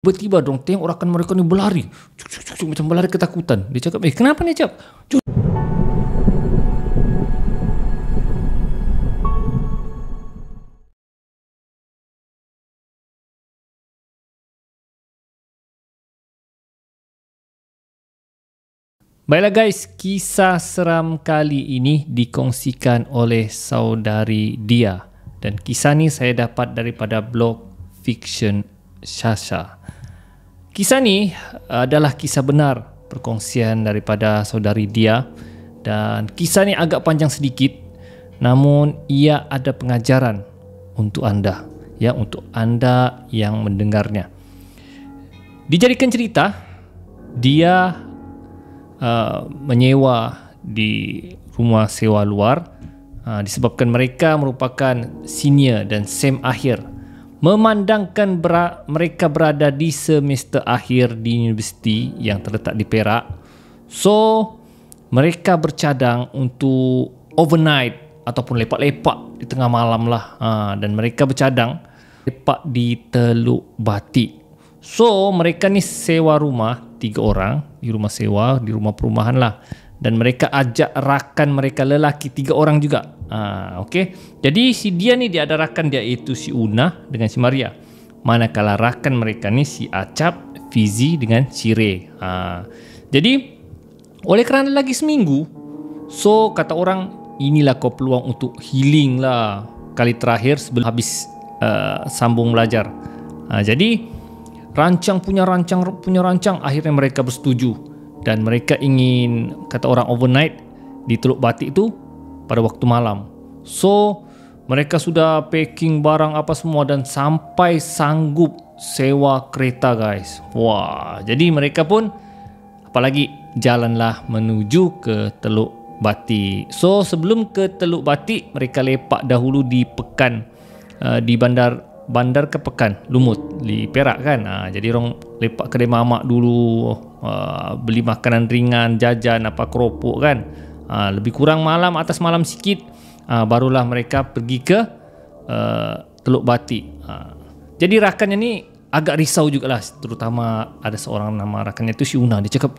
Tiba-tiba dong tengok rakan mereka ni berlari. Cuk, cuk, cuk, cuk, macam berlari ketakutan. Dia cakap, kenapa ni Cap? Cuk. Baiklah guys, kisah seram kali ini dikongsikan oleh saudari Dia. Dan kisah ni saya dapat daripada blog Fiction Shasha. Kisah ni adalah kisah benar perkongsian daripada saudari Dia. Dan kisah ni agak panjang sedikit, namun ia ada pengajaran untuk anda, ya, untuk anda yang mendengarnya. Dijadikan cerita, dia menyewa di rumah sewa luar disebabkan mereka merupakan senior dan sem akhir, memandangkan mereka berada di semester akhir di universiti yang terletak di Perak. So mereka bercadang untuk overnight ataupun lepak-lepak di tengah malam lah, dan mereka bercadang lepak di Teluk Batik. So mereka ni sewa rumah 3 orang di rumah sewa, di rumah perumahan lah, dan mereka ajak rakan mereka lelaki 3 orang juga. Okay. Jadi si dia ni dia ada rakan dia, iaitu si Una dengan si Maria. Manakala rakan mereka ni si Acap, Fizi dengan si Ray. Jadi oleh kerana lagi seminggu, so kata orang inilah kau peluang untuk healing lah kali terakhir sebelum habis sambung belajar. Jadi rancang punya rancang, akhirnya mereka bersetuju dan mereka ingin, kata orang, overnight di Teluk Batik itu pada waktu malam. So mereka sudah packing barang apa semua dan sampai sanggup sewa kereta guys. Wah, jadi mereka pun apalagi jalanlah menuju ke Teluk Batik. So sebelum ke Teluk Batik, mereka lepak dahulu di Pekan, di bandar ke Pekan Lumut di Perak kan. Jadi orang lepak kedai mamak dulu, beli makanan ringan, jajan apa keropok kan. Lebih kurang malam, atas malam sikit, barulah mereka pergi ke Teluk Batik. Jadi rakannya ni agak risau jugalah, terutama ada seorang nama rakannya tu si Una. Dia cakap,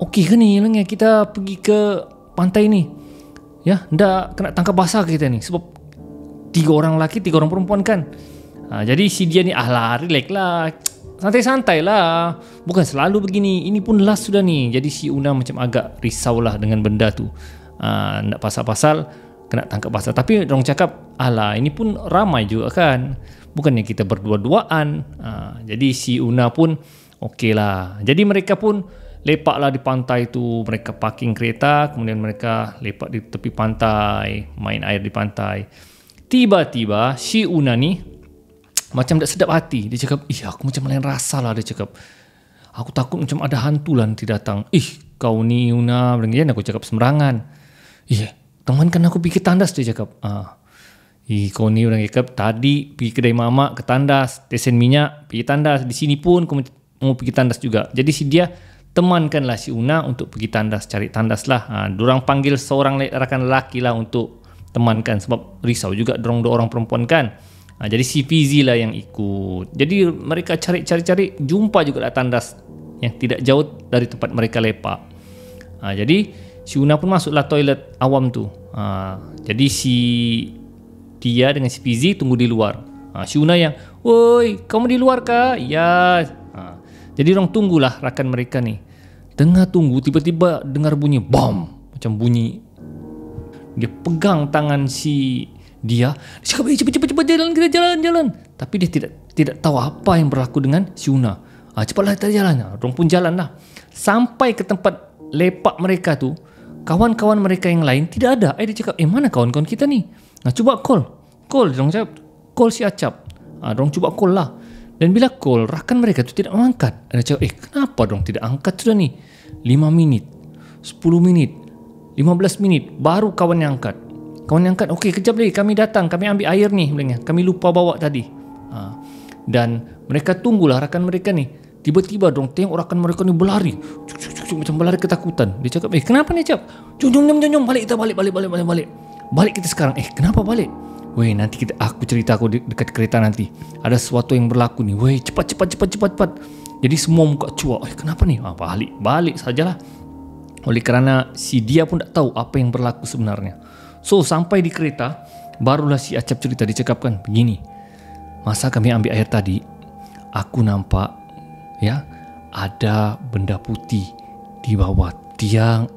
okey ke ni kita pergi ke pantai ni? Ya, ndak kena tangkap basah kita ni, sebab 3 orang lelaki, 3 orang perempuan kan. Jadi si dia ni relax lah, santai-santai lah, bukan selalu begini, ini pun last sudah ni. Jadi si Una macam agak risau lah dengan benda tu, nak pasal-pasal kena tangkap basah. Tapi orang cakap, ini pun ramai juga kan, bukannya kita berdua-duaan. Jadi si Una pun okey lah. Jadi mereka pun lepak lah di pantai tu. Mereka parking kereta, kemudian mereka lepak di tepi pantai, main air di pantai. Tiba-tiba si Una ni macam tak sedap hati. Dia cakap, aku macam lain rasa lah. Dia cakap, aku takut macam ada hantu lah nanti datang. Kau ni Una, jangan aku cakap sembarangan. Temankan aku pergi ke tandas, dia cakap. Kau ni orang cakap, tadi pergi kedai mamak ke tandas, tesen minyak, pergi tandas. Di sini pun kau mau pergi tandas juga. Jadi si dia temankanlah si Una untuk pergi tandas, cari tandas lah. Diorang panggil seorang rakan lelaki lah untuk temankan, sebab risau juga dorong 2 orang perempuan kan. Jadi si Fizi lah yang ikut. Jadi mereka cari, jumpa juga lah tandas yang tidak jauh dari tempat mereka lepak. Jadi si Una pun masuklah toilet awam tu. Jadi si dia dengan si Fizi tunggu di luar. Si Una yang, "Woi, kamu di luar kah?" "Ya." Jadi orang tunggulah rakan mereka ni. Tengah tunggu, tiba-tiba dengar bunyi bom, macam bunyi. Dia pegang tangan si dia cakap, cepat jalan, kita jalan. Tapi dia tidak tahu apa yang berlaku dengan si Una. Cepatlah kita jalan. Orang pun jalan lah. Sampai ke tempat lepak mereka tu, kawan-kawan mereka yang lain tidak ada. Dia cakap, mana kawan-kawan kita ni? Cuba call. Orang cakap, call si Acap. Orang cuba call lah. Dan bila call, rakan mereka tu tidak mengangkat. Dia cakap, kenapa dong tidak angkat sudah ni? 5 minit, 10 minit, 15 minit baru kawan yang angkat. Okey, kejap lagi kami datang, kami ambil air ni, kami lupa bawa tadi. Dan mereka tunggulah rakan mereka ni. Tiba-tiba dong tengok rakan mereka ni berlari. Cuk, cuk, cuk, macam berlari ketakutan. Dia cakap, kenapa ni Cap? Jom, balik kita balik. Balik kita sekarang. Kenapa balik? Weh, nanti aku cerita aku dekat kereta nanti. Ada sesuatu yang berlaku nih. Weh, cepat. Jadi semua muka cuak. Kenapa nih? Balik sajalah. Oleh kerana si dia pun tak tahu apa yang berlaku sebenarnya. So, sampai di kereta, barulah si Acap cerita. Dia cakapkan begini. Masa kami ambil air tadi, aku nampak ya ada benda putih di bawah tiang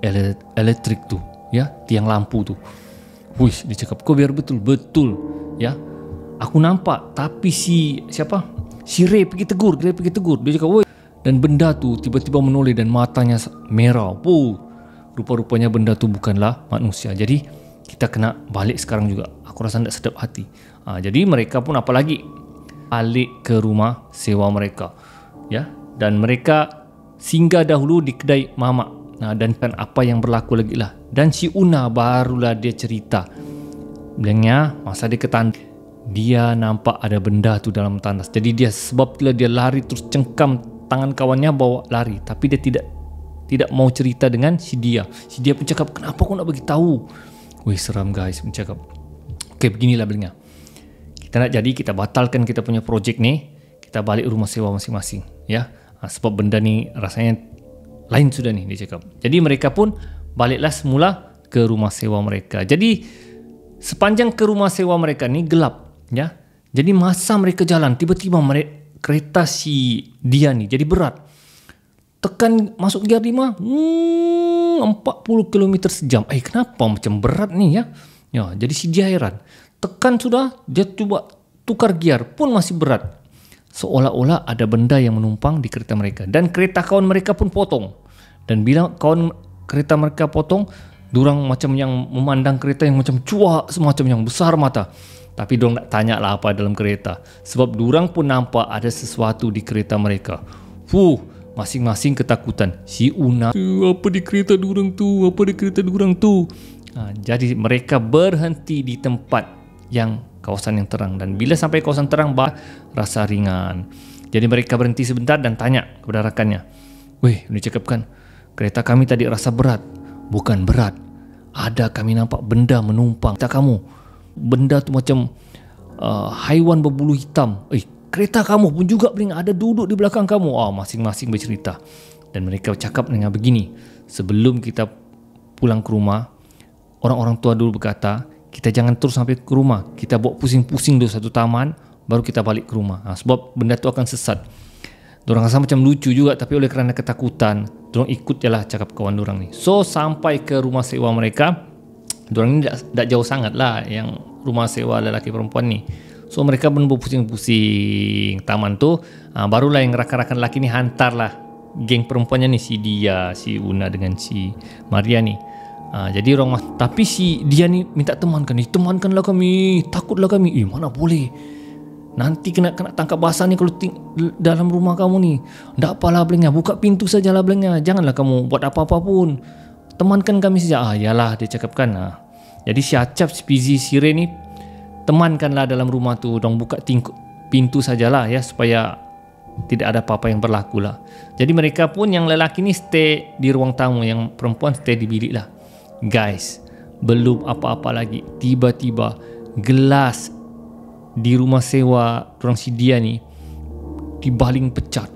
elektrik tu, ya, tiang lampu tu. Dia cakap, kau biar betul ya. Aku nampak, tapi si Ray pergi tegur. Dia cakap, woi. Dan benda tu tiba-tiba menoleh dan matanya merah. Rupa-rupanya benda tu bukanlah manusia. Jadi kita kena balik sekarang juga. Aku rasa tak sedap hati. Jadi mereka pun apalagi balik ke rumah sewa mereka, ya. Dan mereka singgah dahulu di kedai mamak. Dan kan apa yang berlaku lagi lah. Dan si Una barulah dia cerita. Bilangnya masa dia ke tandas, dia nampak ada benda tu dalam tandas. Jadi sebab dia lari terus cengkam tangan kawannya bawa lari. Tapi dia tidak mau cerita dengan si dia. Si dia pun cakap, kenapa kau nak bagi tahu? Seram guys. Pun cakap, okey, beginilah bilangnya. Kita batalkan kita punya projek ni. Kita balik rumah sewa masing-masing, ya. Sebab benda ni rasanya lain sudah nih, dia cakap. Jadi mereka pun baliklah semula ke rumah sewa mereka. Jadi sepanjang ke rumah sewa mereka ni gelap, ya. Jadi masa mereka jalan, tiba-tiba kereta si dia ni jadi berat. Tekan masuk gear 5, 40 km sejam. Kenapa macam berat ni, ya? Jadi si dia heran. Tekan sudah, dia coba tukar gear pun masih berat. Seolah-olah ada benda yang menumpang di kereta mereka. Dan kereta kawan mereka pun potong. Dan bila kawan kereta mereka potong, dorang macam yang memandang kereta yang macam cuak, semacam yang besar mata. Tapi dorang nak tanya lah apa dalam kereta. Sebab dorang pun nampak ada sesuatu di kereta mereka. Masing-masing ketakutan. Si Una, apa di kereta dorang tu? Jadi mereka berhenti di tempat kawasan yang terang. Dan bila sampai kawasan terang, rasa ringan. Jadi mereka berhenti sebentar dan tanya kepada rakannya, dia cakapkan, kereta kami tadi rasa berat. Bukan berat, ada kami nampak benda menumpang kereta kamu. Benda tu macam haiwan berbulu hitam. Kereta kamu pun juga ada duduk di belakang kamu. Masing-masing bercerita. Dan mereka cakap dengan begini, sebelum kita pulang ke rumah, orang-orang tua dulu berkata, kita jangan terus sampai ke rumah. Kita bawa pusing-pusing dulu satu taman, baru kita balik ke rumah. Sebab benda tu akan sesat. Dorang rasa macam lucu juga, tapi oleh kerana ketakutan, dorang ikut je lah cakap kawan dorang ni. So, sampai ke rumah sewa mereka, dorang ni tak jauh sangat lah yang rumah sewa lelaki perempuan ni. So, mereka pun berpusing-pusing taman tu. Barulah yang rakan-rakan lelaki ni hantar lah geng perempuannya ni, si dia, si Una dengan si Maria ni. Jadi orang tapi si dia ni minta temankanlah kami, takutlah kami. Mana boleh, nanti kena tangkap basah ni kalau dalam rumah kamu ni. Tak apalah belengah, buka pintu sajalah belengah, janganlah kamu buat apa-apa pun, temankan kami saja. Yalah, dia cakapkan. Jadi si Acap, si Fizi, si Ray ni temankanlah dalam rumah tu. Dong buka pintu sajalah, ya, supaya tidak ada apa-apa yang berlaku lah. Jadi mereka pun, yang lelaki ni stay di ruang tamu, yang perempuan stay di bilik lah. Guys, belum apa-apa lagi, tiba-tiba gelas di rumah sewa orang si dia ni dibaling pecah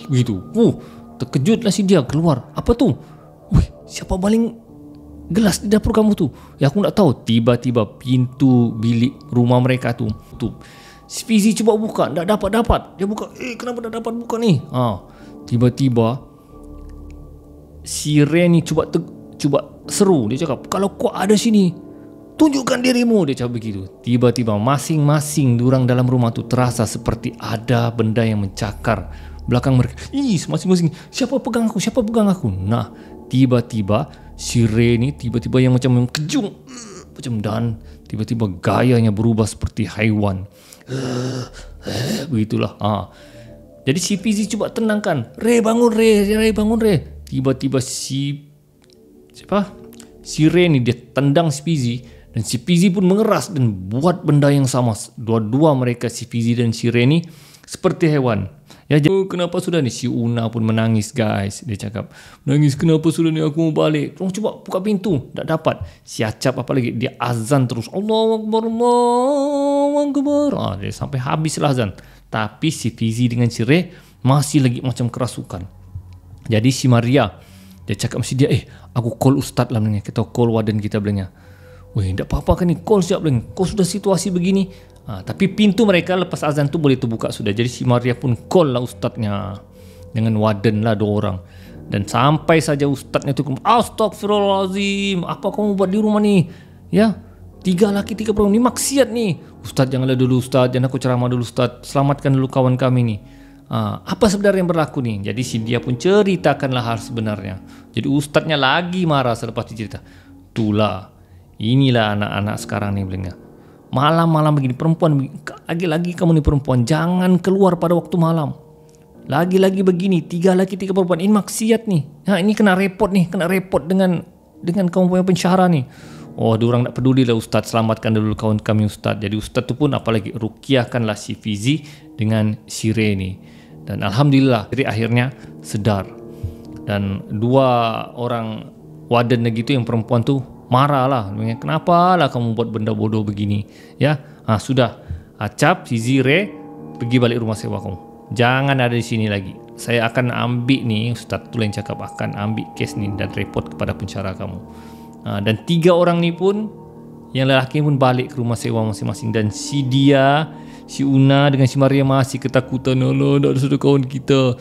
gitu. Terkejutlah si dia, keluar, apa tu? Siapa baling gelas di dapur kamu tu? Ya, aku tak tahu. Tiba-tiba pintu bilik rumah mereka tu tutup. Si Fizi cuba buka, tak dapat. Dia buka, kenapa tak dapat buka ni? Tiba-tiba si Ray ni cuba seru. Dia cakap, kalau kau ada sini, tunjukkan dirimu. Dia cakap begitu. Tiba-tiba masing-masing durang dalam rumah tu terasa seperti ada benda yang mencakar belakang mereka. Masing-masing, siapa pegang aku? Nah, tiba-tiba si Ray ni tiba-tiba yang macam kejung, dan tiba-tiba gayanya berubah seperti haiwan. Begitulah. Jadi si Fizi cuba tenangkan, Ray bangun Ray. Tiba-tiba si Ray ni dia tendang si Fizi, dan si Fizi pun mengeras dan buat benda yang sama. Dua-dua mereka, si Fizi dan si Ray ni, seperti hewan Ya, kenapa sudah ni? Si Una pun menangis guys. Dia cakap, menangis kenapa sudah ni, aku mau balik. Tolong cuba buka pintu. Tak dapat. Si Acap apa lagi? Dia azan terus. Allahu Akbar, Allahu Akbar. Dia sampai habislah azan. Tapi si Fizi dengan si Ray masih lagi macam kerasukan. Jadi si Maria, dia cakap mesti dia, aku call ustaz lah belanya. Kita call warden kita belanya. Weh, tak apa-apa kan ni, call siap belanya. Kau sudah situasi begini. Tapi pintu mereka lepas azan tu boleh terbuka sudah. Jadi si Maria pun call lah ustaznya dengan warden lah 2 orang. Dan sampai saja ustaznya tu, astagfirullahalazim, apa kamu buat di rumah ni? Ya, 3 laki 3 perempuan ni maksiat ni. Ustaz janganlah dulu ustaz, jangan aku ceramah dulu ustaz, selamatkan dulu kawan kami ni. Apa sebenarnya yang berlaku ni? Jadi si dia pun ceritakanlah hal sebenarnya. Jadi ustaznya lagi marah selepas dicerita. Itulah, inilah anak-anak sekarang ni belengah. Malam-malam begini, perempuan, lagi-lagi kamu ni perempuan, jangan keluar pada waktu malam. Lagi-lagi begini, 3 laki 3 perempuan, ini maksiat nih. Ini kena repot nih, kena repot dengan kamu punya pensyarah nih. Diorang tak peduli lah ustaz, selamatkan dulu kawan kami ustaz. Jadi ustaz tu pun apalagi rukiahkanlah si Fizi dengan si Ray ni. Dan alhamdulillah, Ray akhirnya sedar. Dan 2 orang warden lagi tu yang perempuan tu marahlah. Kenapa lah kamu buat benda bodoh begini? Ya, sudah. Acap, Fizi, Ray, pergi balik rumah sewa kamu. Jangan ada di sini lagi. Saya akan ambil ni, ustaz tu yang cakap akan ambil kes ni dan report kepada pensyarah kamu. Dan 3 orang ni pun, yang lelaki pun balik ke rumah sewa masing-masing. Dan si dia, si Una dengan si Maria masih ketakutan. Allah, tak ada sudah kawan kita.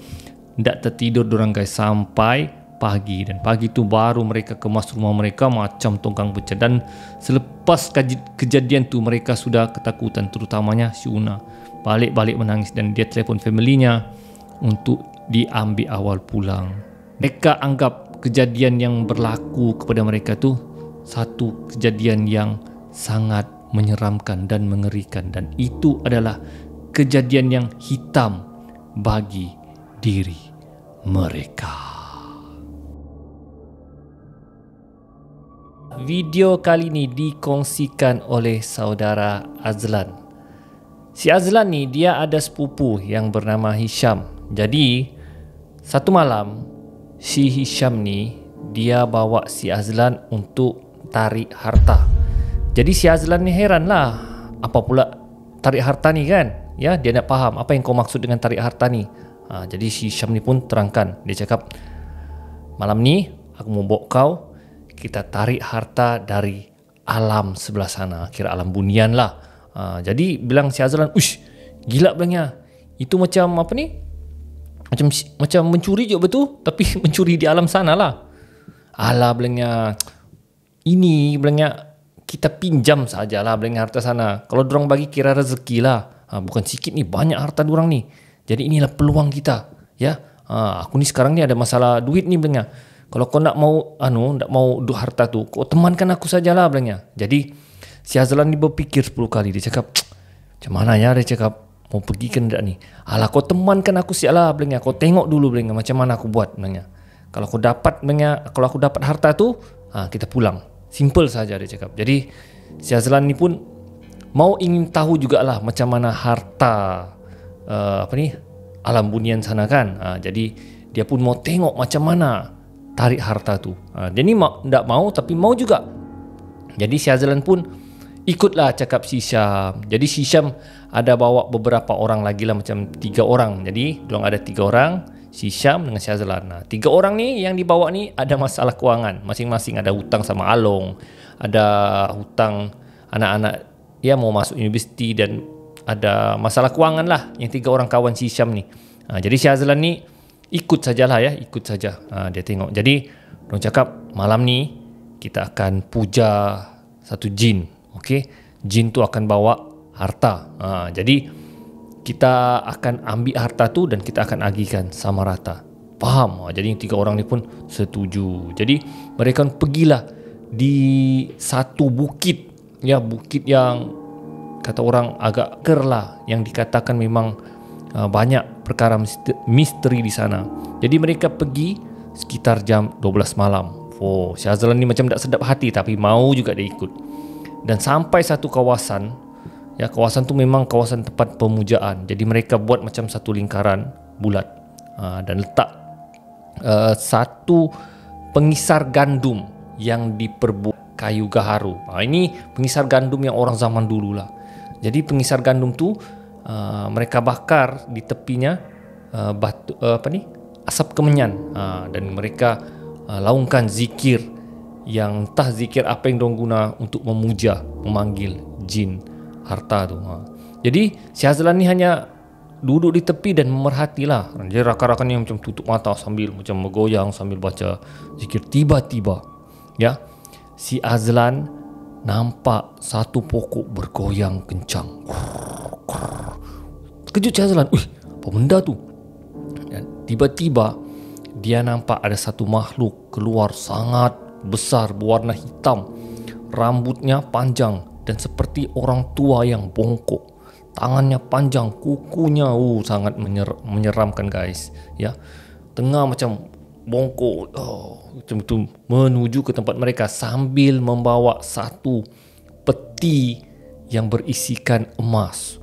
Tak tertidur dorang guys sampai pagi. Dan pagi tu baru mereka kemas rumah mereka macam tongkang pecah. Dan selepas kejadian tu mereka sudah ketakutan, terutamanya si Una. Balik-balik menangis dan dia telefon family-nya untuk diambil awal pulang. Mereka anggap kejadian yang berlaku kepada mereka tu satu kejadian yang sangat menyeramkan dan mengerikan. Dan itu adalah kejadian yang hitam bagi diri mereka. Video kali ini dikongsikan oleh saudara Azlan. Si Azlan ni dia ada sepupu yang bernama Hisham. Jadi satu malam si Hisham ni dia bawa si Azlan untuk tarik harta. Jadi si Azlan ni heran lah, apa pula tarik harta ni kan? Ya, dia nak faham apa yang kau maksud dengan tarik harta ni. Jadi si Hisham ni pun terangkan. Dia cakap, malam ni aku mau bawa kau, kita tarik harta dari alam sebelah sana, kira alam bunian lah. Jadi bilang si Azlan, ush, gila bilangnya. Itu macam apa ni? Macam mencuri je betul, tapi mencuri di alam sana lah. Alah bilangnya, ini bilangnya kita pinjam sajalah bilangnya harta sana. Kalau dorang bagi kira rezeki lah. Bukan sikit ni, banyak harta dorang ni. Jadi inilah peluang kita. Ya, aku ni sekarang ni ada masalah duit ni bilangnya. Kalau kau nak mau harta tu, kau temankan aku sajalah bilangnya. Jadi si Azlan ni berfikir 10 kali. Dia cakap, macam mana ya? Dia cakap, mau pergi ke tidak ni? Alah, kau temankan aku sialah bilangnya. Kau tengok dulu bilangnya macam mana aku buat bilangnya. Kalau aku dapat harta tu, kita pulang. Simple saja dia cakap. Jadi si Azlan ni pun mau ingin tahu jugalah macam mana harta alam bunian sana kan. Jadi dia pun mau tengok macam mana tarik harta tu. Jadi tak mau tapi mau juga. Jadi si Azlan pun ikutlah cakap si Syam. Jadi si Syam ada bawa beberapa orang lagi lah, macam 3 orang. Jadi diorang ada 3 orang, si Syam dengan si Azlan. 3 orang ni yang dibawa ni ada masalah kewangan. Masing-masing ada hutang sama Along, ada hutang anak-anak ya mau masuk universiti, dan ada masalah kewangan lah yang 3 orang kawan si Syam ni. Jadi si Azlan ni ikut sajalah ya, ikut saja. Dia tengok. Jadi diorang cakap malam ni kita akan puja satu jin. Okey, jin tu akan bawa harta. Jadi kita akan ambil harta tu dan kita akan agihkan sama rata. Faham? Jadi 3 orang ni pun setuju. Jadi mereka pergilah di satu bukit, ya, bukit yang kata orang agak ker lah, yang dikatakan memang banyak perkara misteri di sana. Jadi mereka pergi sekitar jam 12 malam. Si Azlan ni macam tak sedap hati tapi mau juga dia ikut. Dan sampai satu kawasan, ya, kawasan tu memang kawasan tempat pemujaan. Jadi mereka buat macam satu lingkaran. bulat dan letak satu pengisar gandum yang diperbuat kayu gaharu. Ini pengisar gandum yang orang zaman dulu lah. Jadi pengisar gandum tu mereka bakar di tepinya asap kemenyan, dan mereka laungkan zikir yang entah zikir apa yang diorang guna untuk memanggil jin harta tu. Jadi si Azlan ni hanya duduk di tepi dan memerhatilah. Jadi rakan-rakannya macam tutup mata sambil macam bergoyang sambil baca zikir. Tiba-tiba si Azlan nampak satu pokok bergoyang kencang. Terkejut si Azlan. Apa benda tu? Dan tiba-tiba dia nampak ada satu makhluk keluar sangat besar berwarna hitam. Rambutnya panjang dan seperti orang tua yang bongkok. Tangannya panjang, kukunya sangat menyeramkan guys. Tengah macam bongkok, macam tu menuju ke tempat mereka sambil membawa satu peti yang berisikan emas.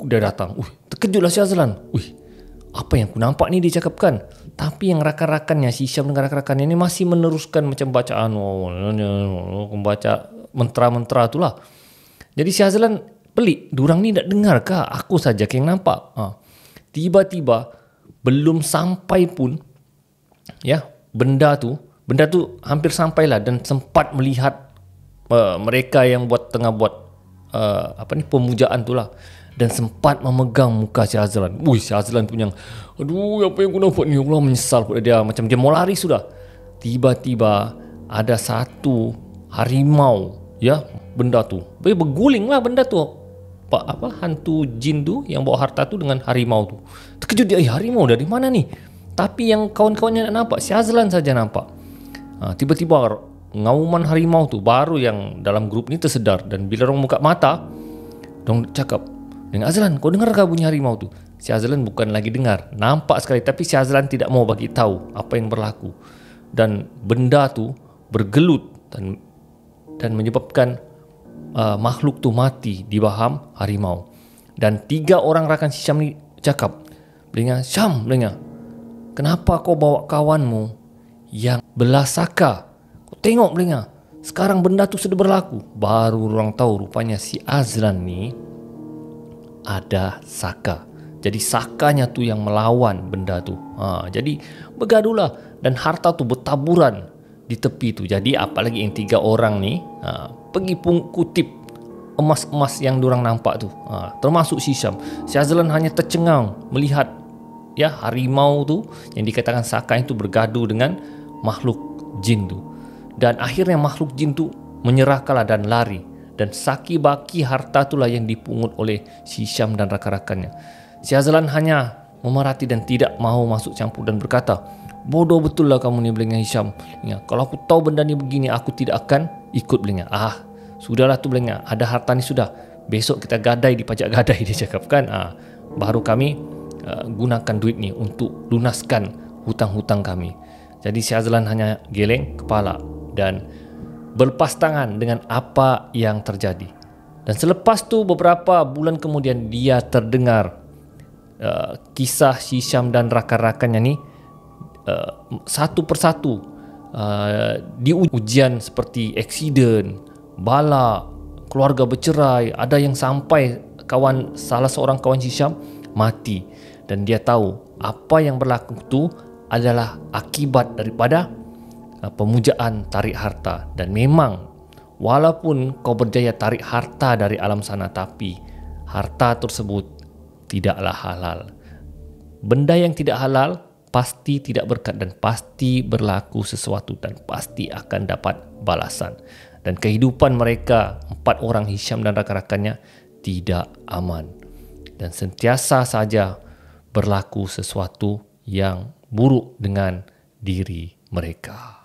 Dia datang. Terkejutlah si Azlan. Apa yang aku nampak ni, dia cakapkan. Tapi yang rakan-rakannya, si Syam dengan rakan-rakannya ni masih meneruskan macam bacaan, membaca mentera-mentera tu lah. Jadi si Azlan pelik, diorang ni tak dengar kah? Aku saja yang nampak. Tiba-tiba belum sampai pun benda tu hampir sampailah dan sempat melihat mereka yang tengah buat pemujaan tu lah, dan sempat memegang muka si Azlan. Si Azlan punya, apa yang aku nampak ni? Allah, menyesal pada dia, macam dia mau lari sudah. Tiba-tiba ada satu harimau, benda tu berguling lah, benda tu hantu jin tu yang bawa harta tu dengan harimau tu. Terkejut dia, harimau dari mana ni? Tapi yang kawan-kawannya nak nampak, si Azlan saja nampak. Tiba-tiba ngauman harimau tu, baru yang dalam grup ni tersedar. Dan bila orang buka mata, orang cakap, dengan Azlan, kau dengar kah bunyi harimau tu? Si Azlan bukan lagi dengar, nampak sekali, tapi si Azlan tidak mau bagi tahu apa yang berlaku. Dan benda tu bergelut dan menyebabkan makhluk tu mati di baham harimau. Dan 3 orang rakan si Syam ni cakap, Syam, kenapa kau bawa kawanmu yang belas saka? Kau tengok sekarang benda tu sudah berlaku. Baru orang tahu rupanya si Azlan ni ada saka. Jadi sakanya tu yang melawan benda tu. Jadi bergaduhlah dan harta tu bertaburan di tepi tu. Jadi apalagi yang 3 orang ni pergi kutip emas-emas yang diorang nampak tu, termasuk si Syam. Si Azlan hanya tercengang melihat harimau tu yang dikatakan saka itu bergaduh dengan makhluk jin tu. Dan akhirnya makhluk jin tu menyerahkanlah dan lari. Dan saki baki harta itulah yang dipungut oleh si Syam dan rakan-rakannya. Si Azlan hanya memerhati dan tidak mahu masuk campur dan berkata, bodoh betul lah kamu ni, belengah Hisham. Kalau aku tahu benda ni begini, aku tidak akan ikut belengah. Sudahlah tu belengah, ada harta ni sudah. Besok kita gadai di pajak gadai, dia cakapkan. Baru kami gunakan duit ni untuk lunaskan hutang-hutang kami. Jadi si Azlan hanya geleng kepala dan berlepas tangan dengan apa yang terjadi. Dan selepas tu beberapa bulan kemudian dia terdengar kisah si Syam dan rakan-rakannya ni satu persatu di ujian seperti aksiden, bala, keluarga bercerai. Ada yang sampai salah seorang kawan si Syam mati. Dan dia tahu apa yang berlaku itu adalah akibat daripada pemujaan tarik harta. Dan memang walaupun kau berjaya tarik harta dari alam sana, tapi harta tersebut tidaklah halal. Benda yang tidak halal pasti tidak berkat dan pasti berlaku sesuatu dan pasti akan dapat balasan. Dan kehidupan mereka 4 orang Hisham dan rakan-rakannya tidak aman. Dan sentiasa saja berlaku sesuatu yang buruk dengan diri mereka.